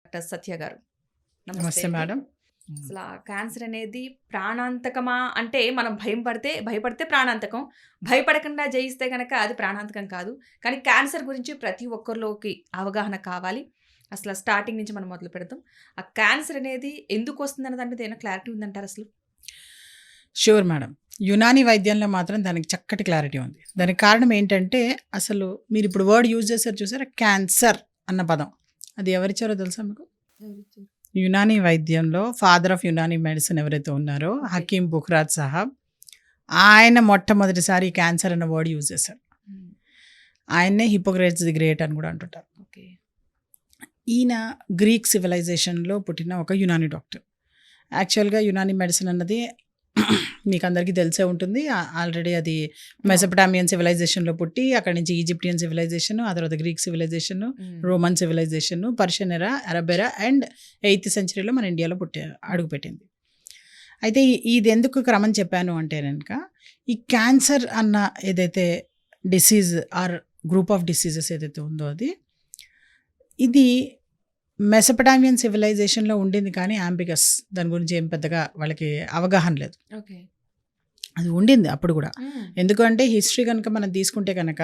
Doctor సత్య గారు. నమస్తే అండి. మేడం. అసలు క్యాన్సర్ అనేది ప్రాణాంతకమా అంటే మనం భయపడితే ప్రాణాంతకం, భయపడకుండా జయిస్తే కనుక అది ప్రాణాంతకం కాదు. కానీ క్యాన్సర్ గురించి ప్రతి ఒక్కరిలోకి అవగాహన కావాలి. అసలు స్టార్టింగ్ నుంచి మనం మొదలు పెడదాం. ఆ క్యాన్సర్ అనేది ఎందుకు వస్తుందన్న దాని మీద ఏమైనా క్లారిటీ ఉందంటారు అసలు? Sure madam. యునానీ వైద్యంలో మాత్రం దానికి చక్కటి క్లారిటీ ఉంది. దానికి కారణం ఏంటంటే అసలు మీరు ఇప్పుడు వర్డ్ యూజ్ చేశారు చూసారా, క్యాన్సర్ అన్న పదం. అది ఎవరిచ్చారో తెలుసా మీకు? యునానీ వైద్యంలో ఫాదర్ ఆఫ్ యునానీ మెడిసిన్ ఎవరైతే ఉన్నారో హకీమ్ బుఖ్రాజ్ సాహబ్, ఆయన మొట్టమొదటిసారి క్యాన్సర్ అన్న వర్డ్ యూజ్ చేశారు. ఆయన్నే హిపోక్రేట్స్ ది గ్రేట్ అని కూడా అంటుంటారు. ఈయన గ్రీక్ సివిలైజేషన్లో పుట్టిన ఒక యునానీ డాక్టర్. యాక్చువల్గా యునానీ మెడిసిన్ అన్నది మీకు అందరికీ తెలిసే ఉంటుంది. ఆల్రెడీ అది మెసొపటామియన్ సివిలైజేషన్లో పుట్టి అక్కడి నుంచి ఈజిప్టియన్ సివిలైజేషన్, ఆ తర్వాత Greek civilization, Roman civilization, Persian era, Arab era and 8th centuryలో మన ఇండియాలో అడుగుపెట్టింది. అయితే ఇది ఎందుకు క్రమం చెప్పాను అంటే కనుక ఈ క్యాన్సర్ అన్న ఏదైతే disease are group of diseases ఏదైతే ఉందో ఇది మెసొపటామియన్ సివిలైజేషన్లో ఉండింది, కానీ యాంబిగస్ దాని గురించి ఏం పెద్దగా వాళ్ళకి అవగాహన లేదు. అది ఉండింది అప్పుడు కూడా. ఎందుకంటే హిస్టరీ కనుక మనం తీసుకుంటే కనుక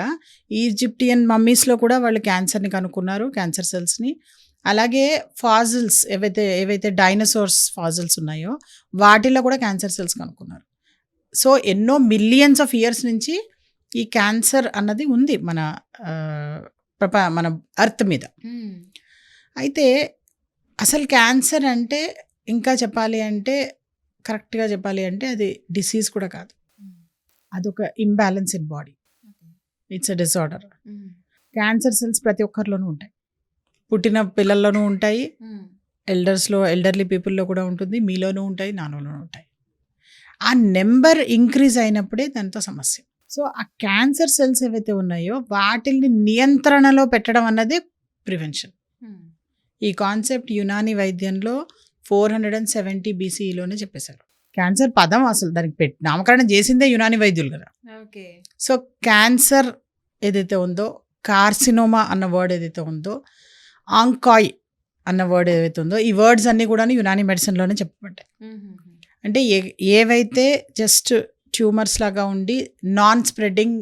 ఈజిప్టియన్ మమ్మీస్లో కూడా వాళ్ళు క్యాన్సర్ని కనుక్కున్నారు, క్యాన్సర్ సెల్స్ని. అలాగే ఫాజిల్స్ ఏవైతే డైనోసార్స్ ఫాజిల్స్ ఉన్నాయో వాటిల్లో కూడా క్యాన్సర్ సెల్స్ కనుక్కున్నారు. సో ఎన్నో మిలియన్స్ ఆఫ్ ఇయర్స్ నుంచి ఈ క్యాన్సర్ అన్నది ఉంది మన ఎర్త్ మీద. అయితే అసలు క్యాన్సర్ అంటే ఇంకా చెప్పాలి అంటే కరెక్ట్గా చెప్పాలి అంటే అది డిసీజ్ కూడా కాదు, అదొక imbalance in body. It's a disorder. Cancer cells ప్రతి ఒక్కరిలోనూ ఉంటాయి, పుట్టిన పిల్లల్లోనూ ఉంటాయి, ఎల్డర్లీ పీపుల్లో కూడా ఉంటుంది, మీలోనూ ఉంటాయి, నాలోనూ ఉంటాయి. ఆ నెంబర్ ఇంక్రీజ్ అయినప్పుడే దాంతో సమస్య. సో ఆ క్యాన్సర్ సెల్స్ ఏవైతే ఉన్నాయో వాటిని నియంత్రణలో పెట్టడం అన్నది ప్రివెన్షన్. ఈ కాన్సెప్ట్ యునానీ వైద్యంలో 470 BCEలోనే చెప్పేశారు. క్యాన్సర్ పదం అసలు దానికి నామకరణం చేసిందే యునానీ వైద్యులు కదా. సో క్యాన్సర్ ఏదైతే ఉందో, కార్సినోమా అన్న వర్డ్ ఏదైతే ఉందో, ఆంకాయ్ అన్న వర్డ్ ఏదైతే ఉందో, ఈ వర్డ్స్ అన్నీ కూడా యునానీ మెడిసిన్లోనే చెప్పబడ్డాయి. అంటే ఏవైతే జస్ట్ ట్యూమర్స్ లాగా ఉండి నాన్ స్ప్రెడ్డింగ్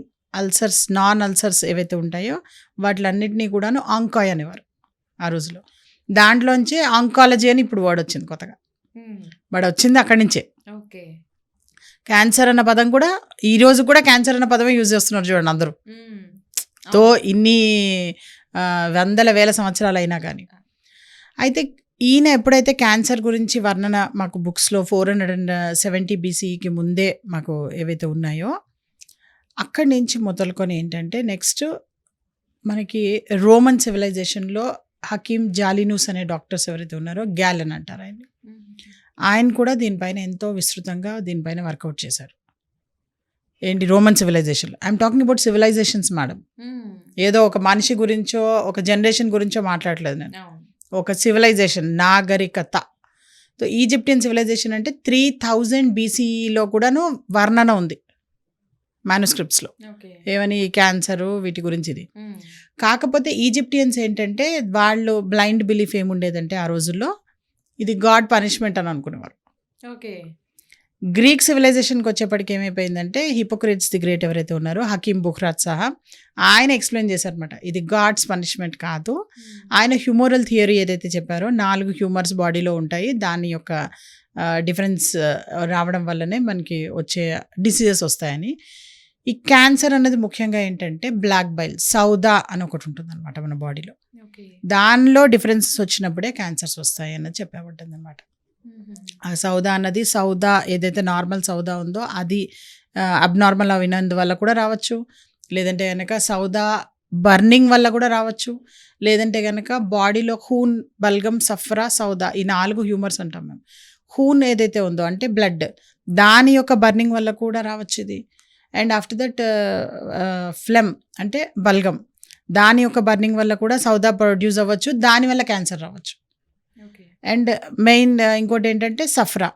నాన్ అల్సర్స్ ఏవైతే ఉంటాయో వాటిలన్నింటినీ కూడాను ఆంకాయ్ అనేవారు ఆ రోజులో. దాంట్లోంచి ఆంకాలజీ అని ఇప్పుడు వర్డ్ వచ్చింది కొత్తగా. వాడు వచ్చింది అక్కడి నుంచే. క్యాన్సర్ అన్న పదం కూడా ఈ రోజు కూడా క్యాన్సర్ అన్న పదమే యూజ్ చేస్తున్నారు చూడండి అందరూ. తో ఇన్ని వందల వేల సంవత్సరాలు అయినా కానీ. అయితే ఈయన ఎప్పుడైతే క్యాన్సర్ గురించి వర్ణన మాకు బుక్స్లో 470 BCEకి ముందే మాకు ఏవైతే ఉన్నాయో అక్కడి నుంచి మొదలుకొని ఏంటంటే నెక్స్ట్ మనకి రోమన్ సివిలైజేషన్లో హకీమ్ జాలినూస్ అనే డాక్టర్స్ ఎవరైతే ఉన్నారో, గ్యాలెన్ అంటారు ఆయన కూడా దీనిపైన ఎంతో విస్తృతంగా దీనిపైన వర్కౌట్ చేశారు. ఏంటి రోమన్ సివిలైజేషన్లో, I'm talking about civilizations madam. ఏదో ఒక మనిషి గురించో ఒక జనరేషన్ గురించో మాట్లాడలేదు నేను, ఒక సివిలైజేషన్, నాగరికత. సో ఈజిప్టియన్ సివిలైజేషన్ అంటే 3000 BCEలో కూడాను వర్ణన ఉంది మాన్యుస్క్రిప్ట్స్లో, ఏమని క్యాన్సరు వీటి గురించి. ఇది కాకపోతే ఈజిప్టియన్స్ ఏంటంటే వాళ్ళు బ్లైండ్ బిలీఫ్ ఏముండేదంటే ఆ రోజుల్లో ఇది గాడ్ పనిష్మెంట్ అని అనుకునేవారు. గ్రీక్ సివిలైజేషన్కి వచ్చేప్పటికి ఏమైపోయిందంటే హిపోక్రేట్స్ ది గ్రేట్ ఎవరైతే ఉన్నారో హకీమ్ బుఖ్రాజ్ సాహబ్, ఆయన ఎక్స్ప్లెయిన్ చేశారనమాట ఇది గాడ్స్ పనిష్మెంట్ కాదు. ఆయన హ్యూమరల్ థియరీ ఏదైతే చెప్పారో 4 హ్యూమర్స్ బాడీలో ఉంటాయి, దాని యొక్క డిఫరెన్స్ రావడం వల్లనే మనకి వచ్చే డిసీజెస్ వస్తాయని. ఈ క్యాన్సర్ అన్నది ముఖ్యంగా ఏంటంటే బ్లాక్ బైల్, సౌదా అని ఒకటి ఉంటుంది అనమాట మన బాడీలో, దానిలో డిఫరెన్సెస్ వచ్చినప్పుడే క్యాన్సర్స్ వస్తాయి అన్నది చెప్పబడ్డది అనమాట. ఆ సౌదా అన్నది, సౌదా ఏదైతే నార్మల్ సౌదా ఉందో అది అబ్నార్మల్ అయినందువల్ల కూడా రావచ్చు, లేదంటే కనుక సౌదా బర్నింగ్ వల్ల కూడా రావచ్చు, లేదంటే కనుక బాడీలో హూన్, బల్గమ్, సఫ్రా, సౌదా ఈ 4 హ్యూమర్స్ అంటాం మేము. హూన్ ఏదైతే ఉందో అంటే బ్లడ్, దాని యొక్క బర్నింగ్ వల్ల కూడా రావచ్చు ఇది. అండ్ ఆఫ్టర్ దట్ ఫ్లెమ్ అంటే బల్గమ్, దాని యొక్క బర్నింగ్ వల్ల కూడా సౌదా ప్రొడ్యూస్ అవ్వచ్చు, దానివల్ల క్యాన్సర్ రావచ్చు. అండ్ మెయిన్ ఇంకోటి ఏంటంటే సఫ్రా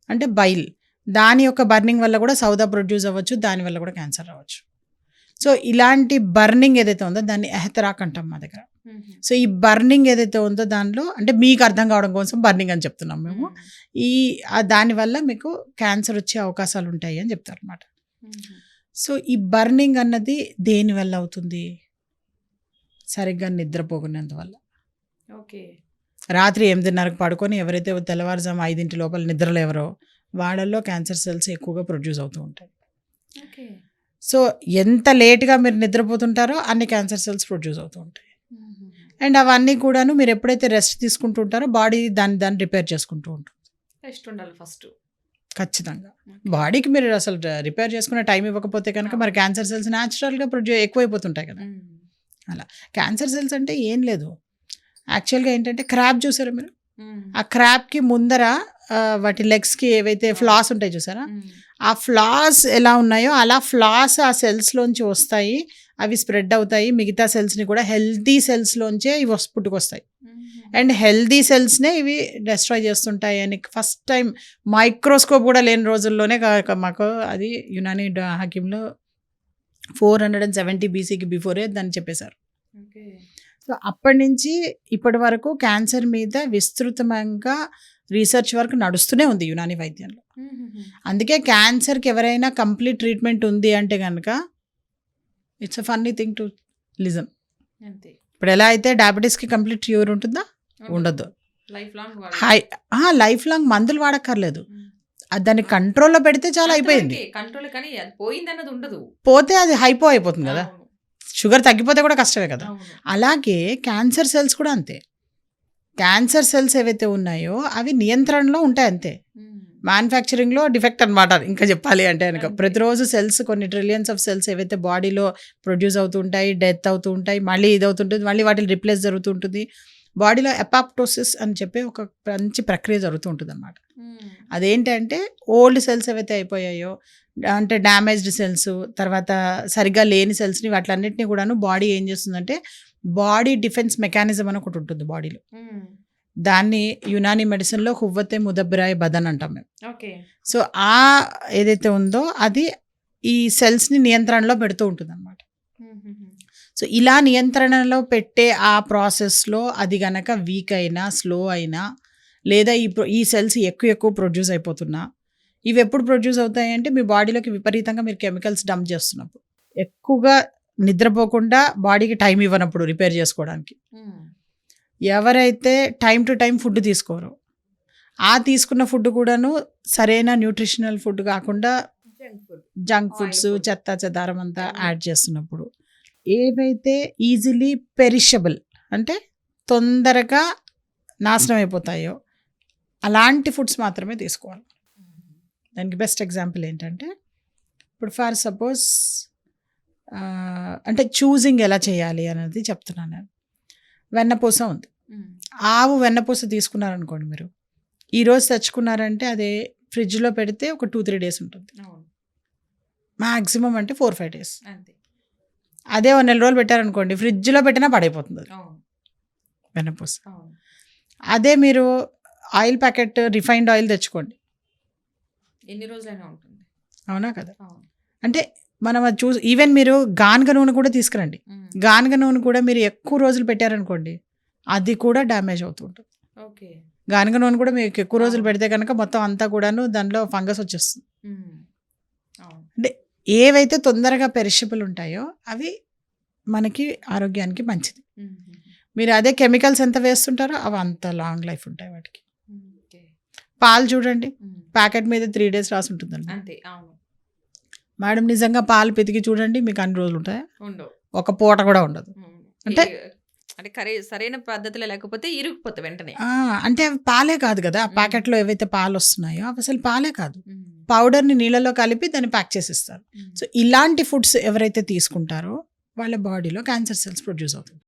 అంటే బైల్, దాని యొక్క బర్నింగ్ వల్ల కూడా సౌదా ప్రొడ్యూస్ అవ్వచ్చు, దానివల్ల కూడా క్యాన్సర్ రావచ్చు. సో ఇలాంటి బర్నింగ్ ఏదైతే ఉందో దాన్ని ఎహతరాక్ అంటాం మా దగ్గర. సో ఈ బర్నింగ్ ఏదైతే ఉందో దానిలో అంటే మీకు అర్థం కావడం కోసం బర్నింగ్ అని చెప్తున్నాం మేము. దానివల్ల మీకు క్యాన్సర్ వచ్చే అవకాశాలు ఉంటాయి అని చెప్తారు అనమాట. సో ఈ బర్నింగ్ అన్నది దేని వల్ల అవుతుంది? సరిగ్గా నిద్రపోకునేందువల్ల. ఓకే. రాత్రి 8:30కు పడుకొని ఎవరైతే తెల్లవారుజాము 5 లోపల నిద్రలేవరో వాళ్ళల్లో క్యాన్సర్ సెల్స్ ఎక్కువగా ప్రొడ్యూస్ అవుతూ ఉంటాయి. ఓకే. సో ఎంత లేట్గా మీరు నిద్రపోతుంటారో అన్ని క్యాన్సర్ సెల్స్ ప్రొడ్యూస్ అవుతూ ఉంటాయి. అండ్ అవన్నీ కూడాను మీరు ఎప్పుడైతే రెస్ట్ తీసుకుంటూ ఉంటారో బాడీ దాన్ని రిపేర్ చేసుకుంటూ ఉంటుంది. రెస్ట్ ఉండాలి ఫస్ట్. ఖచ్చితంగా బాడీకి మీరు అసలు రిపేర్ చేసుకునే టైం ఇవ్వకపోతే కనుక మరి క్యాన్సర్ సెల్స్ న్యాచురల్గా ఎక్కువైపోతుంటాయి కదా. అలా క్యాన్సర్ సెల్స్ అంటే ఏం లేదు, యాక్చువల్గా ఏంటంటే క్రాబ్ చూసారా మీరు? ఆ క్రాబ్కి ముందర వాటి లెగ్స్కి ఏవైతే ఫ్లాస్ ఉంటాయి చూసారా, ఆ ఫ్లాస్ ఎలా ఉన్నాయో అలా ఫ్లాస్ ఆ సెల్స్లోంచి వస్తాయి, అవి స్ప్రెడ్ అవుతాయి మిగతా సెల్స్ని కూడా. హెల్తీ సెల్స్లోంచే ఇవి పుట్టుకొస్తాయి అండ్ హెల్తీ సెల్స్నే ఇవి డెస్ట్రాయ్ చేస్తుంటాయి అని ఫస్ట్ టైం మైక్రోస్కోప్ కూడా లేని రోజుల్లోనే మాకు అది యునాని హకీంలో 470 BCకి బిఫోరే దాన్ని చెప్పేశారు. సో అప్పటి నుంచి ఇప్పటి వరకు క్యాన్సర్ మీద విస్తృతంగా రీసెర్చ్ వర్క్ నడుస్తూనే ఉంది యునాని వైద్యంలో. అందుకే క్యాన్సర్కి ఎవరైనా కంప్లీట్ ట్రీట్మెంట్ ఉంది అంటే కనుక it's a funny thing to listen. ఇప్పుడు ఎలా అయితే డయాబెటీస్కి కంప్లీట్ క్యూర్ ఉంటుందా? ఉండదు. లైఫ్ లాంగ్ మందులు వాడక్కర్లేదు, దాన్ని కంట్రోల్లో పెడితే చాలా అయిపోయింది. పోతే అది హైపో అయిపోతుంది కదా, షుగర్ తగ్గిపోతే కూడా కష్టమే కదా. అలాగే క్యాన్సర్ సెల్స్ కూడా అంతే. క్యాన్సర్ సెల్స్ ఏవైతే ఉన్నాయో అవి నియంత్రణలో ఉంటాయి అంతే. మ్యానుఫ్యాక్చరింగ్లో డిఫెక్ట్ అనమాట ఇంకా చెప్పాలి అంటే కనుక. ప్రతిరోజు సెల్స్ కొన్ని ట్రిలియన్స్ ఆఫ్ సెల్స్ ఏవైతే బాడీలో ప్రొడ్యూస్ అవుతూ ఉంటాయి, డెత్ అవుతూ ఉంటాయి, మళ్ళీ ఇది అవుతుంటుంది, మళ్ళీ వాటిని రిప్లేస్ జరుగుతూ ఉంటుంది. బాడీలో ఎపాప్టోసిస్ అని చెప్పి ఒక మంచి ప్రక్రియ జరుగుతూ ఉంటుంది అనమాట. అదేంటంటే ఓల్డ్ సెల్స్ ఏవైతే అయిపోయాయో అంటే డ్యామేజ్డ్ సెల్స్, తర్వాత సరిగ్గా లేని సెల్స్ని వాటిలన్నింటినీ కూడాను బాడీ ఏం చేస్తుందంటే బాడీ డిఫెన్స్ మెకానిజం అని ఒకటి ఉంటుంది బాడీలో. దాన్ని యునాని మెడిసిన్లో హువ్వతే ముదబ్బిరాయ్ బదన్ అంటాం మేము. సో ఆ ఏదైతే ఉందో అది ఈ సెల్స్ని నియంత్రణలో పెడుతూ ఉంటుంది అనమాట. సో ఇలా నియంత్రణలో పెట్టే ఆ ప్రాసెస్లో అది గనక వీక్ అయినా, స్లో అయినా, లేదా ఈ సెల్స్ ఎక్కువ ప్రొడ్యూస్ అయిపోతున్నా, ఇవి ఎప్పుడు ప్రొడ్యూస్ అవుతాయి అంటే మీ బాడీలోకి విపరీతంగా మీరు కెమికల్స్ డంప్ చేస్తున్నప్పుడు, ఎక్కువగా నిద్రపోకుండా బాడీకి టైం ఇవ్వనప్పుడు రిపేర్ చేసుకోవడానికి, ఎవరైతే టైం టు టైం ఫుడ్ తీసుకోరు, ఆ తీసుకున్న ఫుడ్ కూడాను సరైన న్యూట్రిషనల్ ఫుడ్ కాకుండా జంక్ ఫుడ్స్, చెత్త చెదారం అంతా యాడ్ చేస్తున్నప్పుడు, ఏవైతే ఈజీలీ పెరిషబుల్ అంటే తొందరగా నాశనం అయిపోతాయో అలాంటి ఫుడ్స్ మాత్రమే తీసుకోవాలి. దానికి బెస్ట్ ఎగ్జాంపుల్ ఏంటంటే ఇప్పుడు ఫర్ సపోజ్ అంటే చూజింగ్ ఎలా చేయాలి అనేది చెప్తున్నాను నేను. వెన్నపూస ఉంది, ఆవు వెన్నపూస తీసుకున్నారనుకోండి, మీరు ఈరోజు తెచ్చుకున్నారంటే అదే ఫ్రిడ్జ్లో పెడితే ఒక 2-3 డేస్ ఉంటుంది మ్యాక్సిమం, అంటే 4-5 డేస్. అదే 1 నెల రోజులు పెట్టారనుకోండి, ఫ్రిడ్జ్లో పెట్టినా పడైపోతుంది అది వెన్నపూస. అదే మీరు ఆయిల్ ప్యాకెట్ రిఫైన్డ్ ఆయిల్ తెచ్చుకోండి, ఎన్ని రోజులైనా ఉంటుంది. అవునా కదా? అంటే మనం అది చూసి ఈవెన్ మీరు గానుగ నూనె కూడా తీసుకురండి, గానుగ నూనె కూడా మీరు ఎక్కువ రోజులు పెట్టారనుకోండి అది కూడా డ్యామేజ్ అవుతూ ఉంటుంది. గానుగ నూనె కూడా మీకు ఎక్కువ రోజులు పెడితే కనుక మొత్తం అంతా కూడాను దానిలో ఫంగస్ వచ్చేస్తుంది. అంటే ఏవైతే తొందరగా పెరిషబుల్ ఉంటాయో అవి మనకి ఆరోగ్యానికి మంచిది. మీరు అదే కెమికల్స్ ఎంత వేస్తుంటారో అవి అంత లాంగ్ లైఫ్ ఉంటాయి వాటికి. పాలు చూడండి, ప్యాకెట్ మీద 3 డేస్ రాసి ఉంటుందండి. మేడం నిజంగా పాలు పితికి చూడండి, మీకు అన్ని రోజులు ఉంటాయా? ఒక పూట కూడా ఉండదు. అంటే సరైన పద్ధతిలో లేకపోతే ఇరుక్కుపోతాయి వెంటనే. అంటే అవి పాలే కాదు కదా, ఆ ప్యాకెట్లో ఏవైతే పాలు వస్తున్నాయో అవి అసలు పాలే కాదు, పౌడర్ని నీళ్ళలో కలిపి దాన్ని ప్యాక్ చేసి ఇస్తారు. సో ఇలాంటి ఫుడ్స్ ఎవరైతే తీసుకుంటారో వాళ్ళ బాడీలో క్యాన్సర్ సెల్స్ ప్రొడ్యూస్ అవుతుంది.